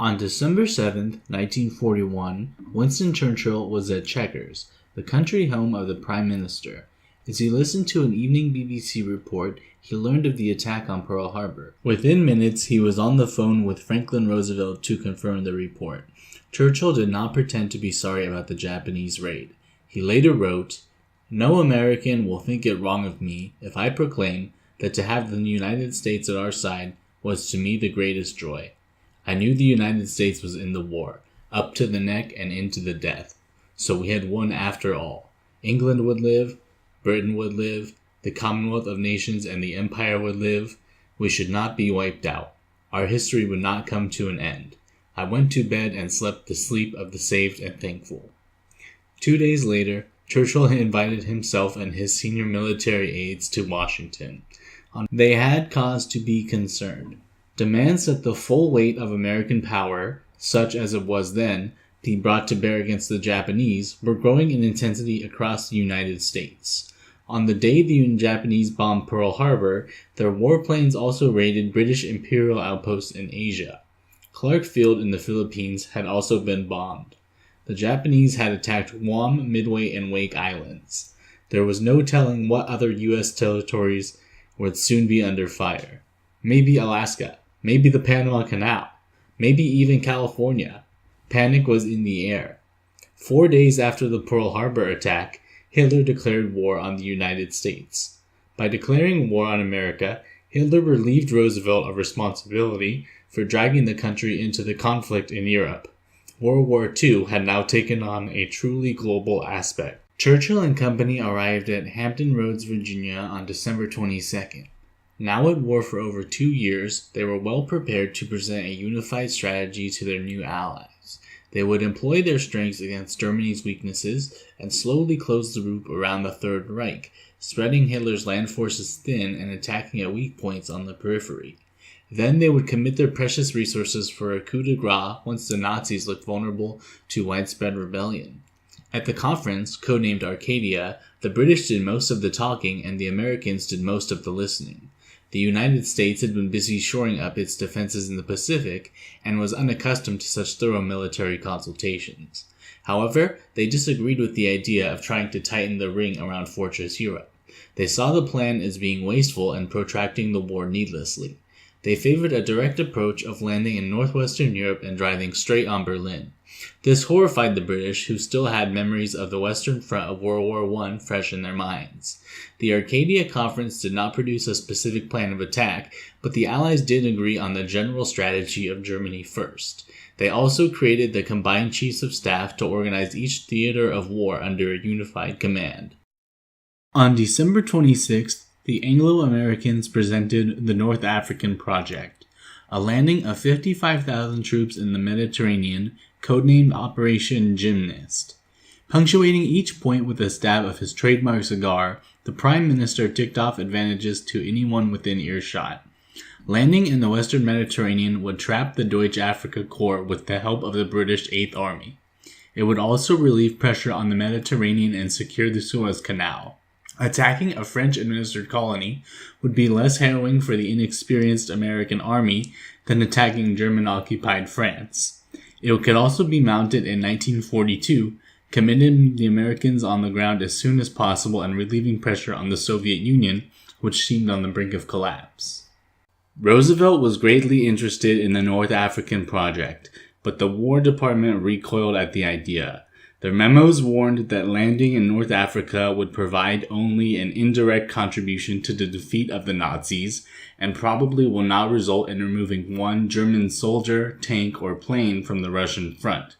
On December 7, 1941, Winston Churchill was at Chequers, the country home of the Prime Minister. As he listened to an evening BBC report, he learned of the attack on Pearl Harbor. Within minutes, he was on the phone with Franklin Roosevelt to confirm the report. Churchill did not pretend to be sorry about the Japanese raid. He later wrote, "No American will think it wrong of me if I proclaim that to have the United States at our side was to me the greatest joy. I knew the United States was in the war, up to the neck and into the death. So we had won after all. England would live, Britain would live, the Commonwealth of Nations and the Empire would live. We should not be wiped out. Our history would not come to an end. I went to bed and slept the sleep of the saved and thankful." 2 days later, Churchill invited himself and his senior military aides to Washington. They had cause to be concerned. Demands that the full weight of American power, such as it was then, be brought to bear against the Japanese were growing in intensity across the United States. On the day the Japanese bombed Pearl Harbor, their warplanes also raided British imperial outposts in Asia. Clark Field in the Philippines had also been bombed. The Japanese had attacked Guam, Midway, and Wake Islands. There was no telling what other U.S. territories would soon be under fire. Maybe Alaska. Maybe the Panama Canal. Maybe even California. Panic was in the air. 4 days after the Pearl Harbor attack, Hitler declared war on the United States. By declaring war on America, Hitler relieved Roosevelt of responsibility for dragging the country into the conflict in Europe. World War II had now taken on a truly global aspect. Churchill and company arrived at Hampton Roads, Virginia on December 22nd. Now at war for over 2 years, they were well prepared to present a unified strategy to their new allies. They would employ their strengths against Germany's weaknesses and slowly close the loop around the Third Reich, spreading Hitler's land forces thin and attacking at weak points on the periphery. Then they would commit their precious resources for a coup de grace once the Nazis looked vulnerable to widespread rebellion. At the conference, codenamed Arcadia, the British did most of the talking and the Americans did most of the listening. The United States had been busy shoring up its defenses in the Pacific and was unaccustomed to such thorough military consultations. However, they disagreed with the idea of trying to tighten the ring around Fortress Europe. They saw the plan as being wasteful and protracting the war needlessly. They favored a direct approach of landing in northwestern Europe and driving straight on Berlin. This horrified the British, who still had memories of the Western Front of World War I fresh in their minds. The Arcadia Conference did not produce a specific plan of attack, but the Allies did agree on the general strategy of Germany first. They also created the Combined Chiefs of Staff to organize each theater of war under a unified command. On December 26th, the Anglo-Americans presented the North African Project, a landing of 55,000 troops in the Mediterranean, codenamed Operation Gymnast. Punctuating each point with a stab of his trademark cigar, the Prime Minister ticked off advantages to anyone within earshot. Landing in the Western Mediterranean would trap the Deutsche Afrika Korps with the help of the British Eighth Army. It would also relieve pressure on the Mediterranean and secure the Suez Canal. Attacking a French-administered colony would be less harrowing for the inexperienced American army than attacking German-occupied France. It could also be mounted in 1942, committing the Americans on the ground as soon as possible and relieving pressure on the Soviet Union, which seemed on the brink of collapse. Roosevelt was greatly interested in the North African project, but the War Department recoiled at the idea. Their memos warned that landing in North Africa would provide only an indirect contribution to the defeat of the Nazis and probably will not result in removing one German soldier, tank, or plane from the Russian front.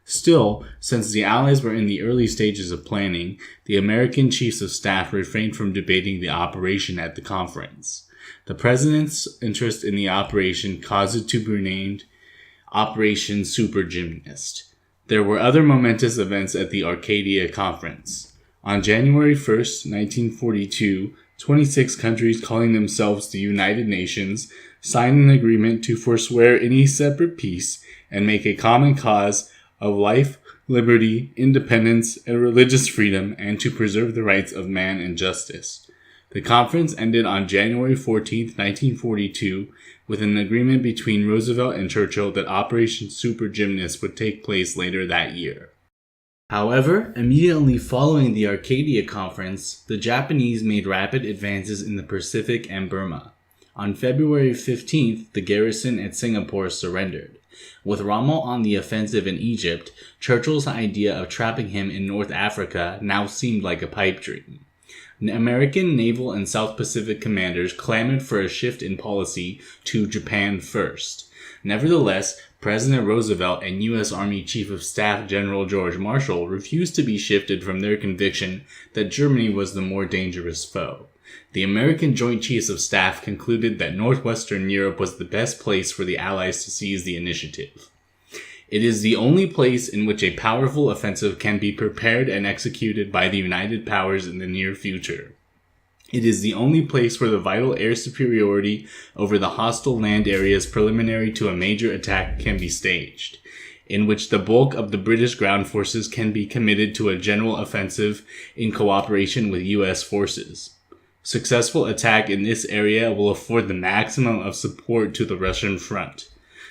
Still, since the Allies were in the early stages of planning, the American Chiefs of Staff refrained from debating the operation at the conference. The President's interest in the operation caused it to be named Operation Super Gymnast. There were other momentous events at the Arcadia Conference. On January 1st, 1942, 26 countries calling themselves the United Nations signed an agreement to forswear any separate peace and make a common cause of life, liberty, independence, and religious freedom, and to preserve the rights of man and justice. The conference ended on January 14, 1942, with an agreement between Roosevelt and Churchill that Operation Super Gymnast would take place later that year. However, immediately following the Arcadia Conference, the Japanese made rapid advances in the Pacific and Burma. On February 15th, the garrison at Singapore surrendered. With Rommel on the offensive in Egypt, Churchill's idea of trapping him in North Africa now seemed like a pipe dream. American naval and South Pacific commanders clamored for a shift in policy to Japan first. Nevertheless, President Roosevelt and U.S. Army Chief of Staff General George Marshall refused to be shifted from their conviction that Germany was the more dangerous foe. The American Joint Chiefs of Staff concluded that northwestern Europe was the best place for the Allies to seize the initiative. It is the only place in which a powerful offensive can be prepared and executed by the United Powers in the near future. It is the only place where the vital air superiority over the hostile land areas preliminary to a major attack can be staged, in which the bulk of the British ground forces can be committed to a general offensive in cooperation with U.S. forces. Successful attack in this area will afford the maximum of support to the Russian front.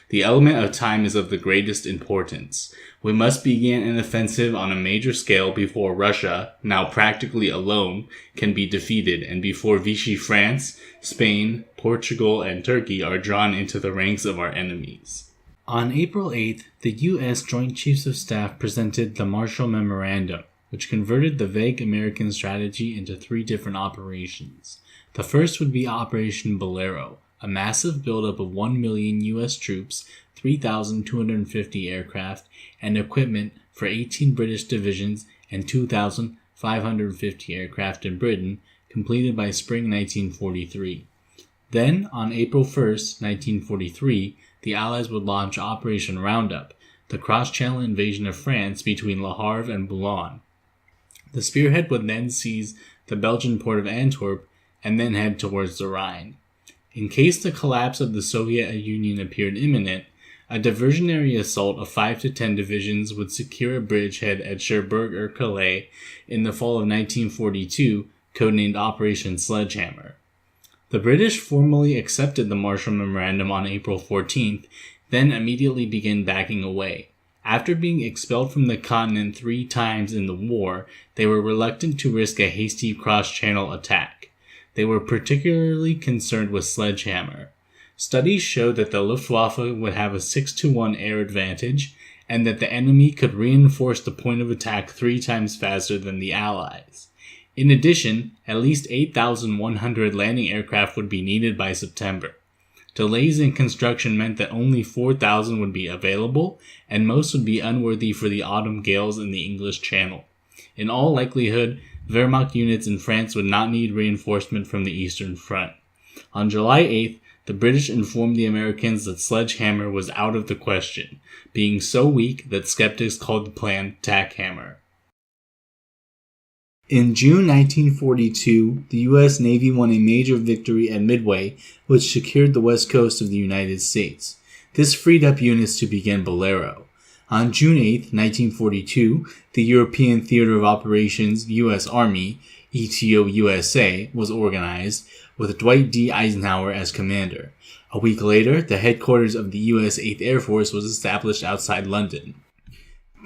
The element of time is of the greatest importance. We must begin an offensive on a major scale before Russia, now practically alone, can be defeated, and before Vichy France, Spain, Portugal, and Turkey are drawn into the ranks of our enemies. On April 8th, the U.S. Joint Chiefs of Staff presented the Marshall Memorandum, which converted the vague American strategy into 3 different operations. The first would be Operation Bolero, a massive buildup of 1 million U.S. troops, 3,250 aircraft, and equipment for 18 British divisions and 2,550 aircraft in Britain, completed by spring 1943. Then, on April 1st, 1943, the Allies would launch Operation Roundup, the cross-channel invasion of France between Le Havre and Boulogne. The spearhead would then seize the Belgian port of Antwerp and then head towards the Rhine. In case the collapse of the Soviet Union appeared imminent, a diversionary assault of 5 to 10 divisions would secure a bridgehead at Cherbourg or Calais in the fall of 1942, codenamed Operation Sledgehammer. The British formally accepted the Marshall Memorandum on April 14th, then immediately began backing away. After being expelled from the continent 3 times in the war, they were reluctant to risk a hasty cross-channel attack. They were particularly concerned with Sledgehammer. Studies showed that the Luftwaffe would have a 6-to-1 air advantage, and that the enemy could reinforce the point of attack 3 times faster than the Allies. In addition, at least 8,100 landing aircraft would be needed by September. Delays in construction meant that only 4,000 would be available, and most would be unworthy for the autumn gales in the English Channel. In all likelihood, Wehrmacht units in France would not need reinforcement from the Eastern Front. On July 8th, the British informed the Americans that Sledgehammer was out of the question, being so weak that skeptics called the plan Tack Hammer. In June 1942, the U.S. Navy won a major victory at Midway, which secured the west coast of the United States. This freed up units to begin Bolero. On June 8, 1942, the European Theater of Operations U.S. Army, ETO-USA, was organized, with Dwight D. Eisenhower as commander. A week later, the headquarters of the U.S. 8th Air Force was established outside London.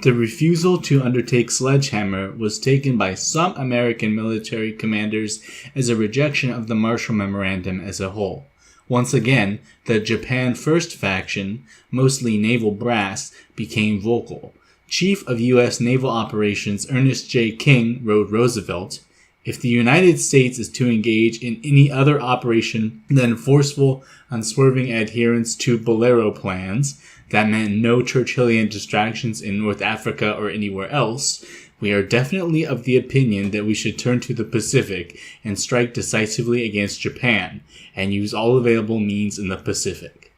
The refusal to undertake Sledgehammer was taken by some American military commanders as a rejection of the Marshall Memorandum as a whole. Once again, the Japan First faction, mostly naval brass, became vocal. Chief of U.S. Naval Operations Ernest J. King wrote Roosevelt, "If the United States is to engage in any other operation than forceful, unswerving adherence to Bolero plans, that meant no Churchillian distractions in North Africa or anywhere else, we are definitely of the opinion that we should turn to the Pacific and strike decisively against Japan, and use all available means in the Pacific."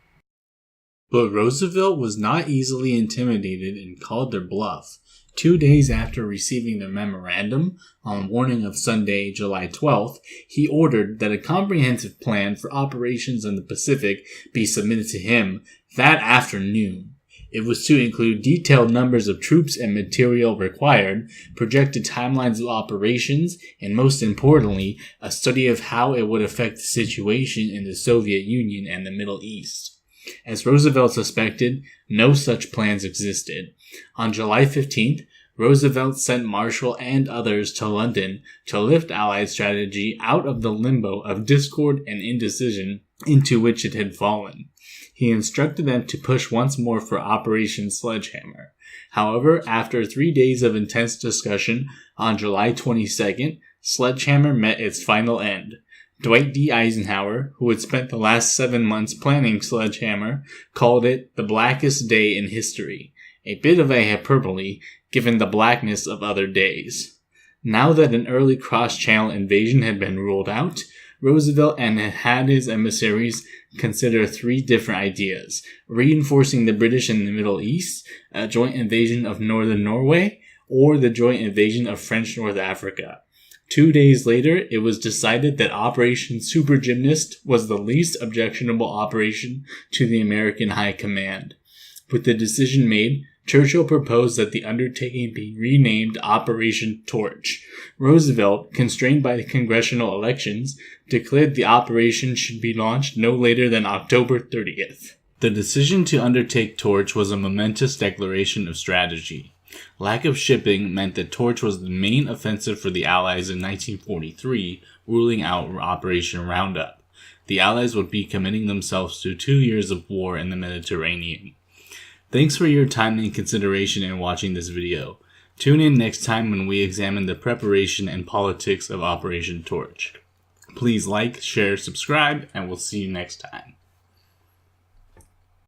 But Roosevelt was not easily intimidated and called their bluff. 2 days after receiving their memorandum, on morning of Sunday, July 12th, he ordered that a comprehensive plan for operations in the Pacific be submitted to him that afternoon. It was to include detailed numbers of troops and material required, projected timelines of operations, and most importantly, a study of how it would affect the situation in the Soviet Union and the Middle East. As Roosevelt suspected, no such plans existed. On July 15th, Roosevelt sent Marshall and others to London to lift Allied strategy out of the limbo of discord and indecision into which it had fallen. He instructed them to push once more for Operation Sledgehammer. However, after 3 days of intense discussion, on July 22nd, Sledgehammer met its final end. Dwight D. Eisenhower, who had spent the last 7 months planning Sledgehammer, called it the blackest day in history. A bit of a hyperbole, given the blackness of other days. Now that an early cross-channel invasion had been ruled out, Roosevelt had his emissaries consider 3 different ideas: reinforcing the British in the Middle East, a joint invasion of northern Norway, or the joint invasion of French North Africa. 2 days later, it was decided that Operation Super Gymnast was the least objectionable operation to the American High Command. With the decision made, Churchill proposed that the undertaking be renamed Operation Torch. Roosevelt, constrained by the congressional elections, declared the operation should be launched no later than October 30th. The decision to undertake Torch was a momentous declaration of strategy. Lack of shipping meant that Torch was the main offensive for the Allies in 1943, ruling out Operation Roundup. The Allies would be committing themselves to 2 years of war in the Mediterranean. Thanks for your time and consideration in watching this video. Tune in next time when we examine the preparation and politics of Operation Torch. Please like, share, subscribe, and we'll see you next time.